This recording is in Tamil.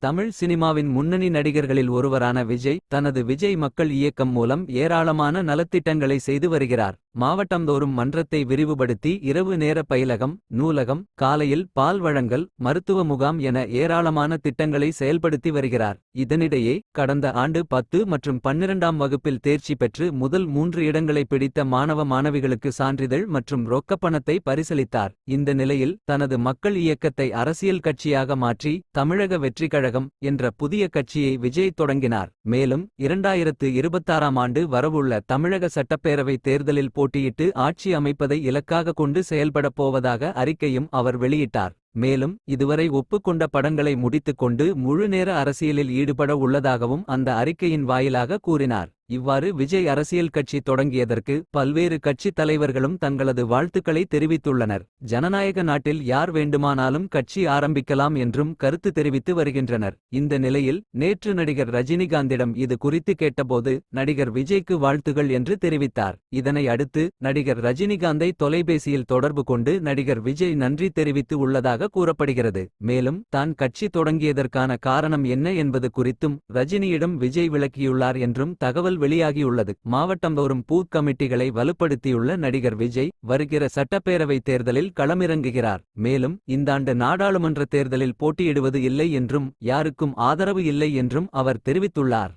தமிழ் சினிமாவின் முன்னணி நடிகர்களில் ஒருவரான விஜய் தனது விஜய் மக்கள் இயக்கம் மூலம் ஏராளமான நலத்திட்டங்களை செய்து வருகிறார். மாவட்டந்தோறும் மன்றத்தை விரிவுபடுத்தி இரவு நேர பயிலகம், நூலகம், காலையில் பால் வழங்கல், மருத்துவ முகாம் என ஏராளமான திட்டங்களை செயல்படுத்தி வருகிறார். இதனிடையே கடந்த ஆண்டு 10 மற்றும் 12ஆம் வகுப்பில் தேர்ச்சி பெற்று முதல் 3 இடங்களை பிடித்த மாணவ மாணவிகளுக்கு சான்றிதழ் மற்றும் ரொக்கப்பணத்தை பரிசளித்தார். இந்த நிலையில் தனது மக்கள் இயக்கத்தை அரசியல் கட்சியாக மாற்றி தமிழக வெற்றிக்கழகம் என்ற புதிய கட்சியை விஜய் தொடங்கினார். மேலும் 2026ஆம் ஆண்டு வரவுள்ள தமிழக சட்டப்பேரவை தேர்தலில் போட்டியிட்டு ஆட்சி அமைப்பதை இலக்காக கொண்டு செயல்படப் போவதாக அறிக்கையும் அவர் வெளியிட்டார். மேலும் இதுவரை ஒப்புக்கொண்ட படங்களை முடித்துக் கொண்டு முழு நேர அரசியலில் ஈடுபட உள்ளதாகவும் அந்த அறிக்கையின் வாயிலாக கூறினார். இவ்வாறு விஜய் அரசியல் கட்சி தொடங்கியதற்கு பல்வேறு கட்சி தலைவர்களும் தங்களது வாழ்த்துக்களை தெரிவித்துள்ளனர். ஜனநாயக நாட்டில் யார் வேண்டுமானாலும் கட்சி ஆரம்பிக்கலாம் என்றும் கருத்து தெரிவித்து வருகின்றனர். இந்த நிலையில் நேற்று நடிகர் ரஜினிகாந்திடம் இது குறித்து கேட்டபோது நடிகர் விஜய்க்கு வாழ்த்துகள் என்று தெரிவித்தார். இதனை அடுத்து நடிகர் ரஜினிகாந்தை தொலைபேசியில் தொடர்பு கொண்டு நடிகர் விஜய் நன்றி தெரிவித்து உள்ளதாக கூறப்படுகிறது. மேலும் தான் கட்சி தொடங்கியதற்கான காரணம் என்ன என்பது குறித்தும் ரஜினியிடம் விஜய் விளக்கியுள்ளார் என்றும் தகவல் வெளியாகியுள்ளது. மாவட்டந்தோறும் பூத் கமிட்டிகளை வலுப்படுத்தியுள்ள நடிகர் விஜய் வருகிற சட்டப்பேரவை தேர்தலில் களமிறங்குகிறார். மேலும் இந்தாண்டு நாடாளுமன்ற தேர்தலில் போட்டியிடுவது இல்லை என்றும் யாருக்கும் ஆதரவு இல்லை என்றும் அவர் தெரிவித்துள்ளார்.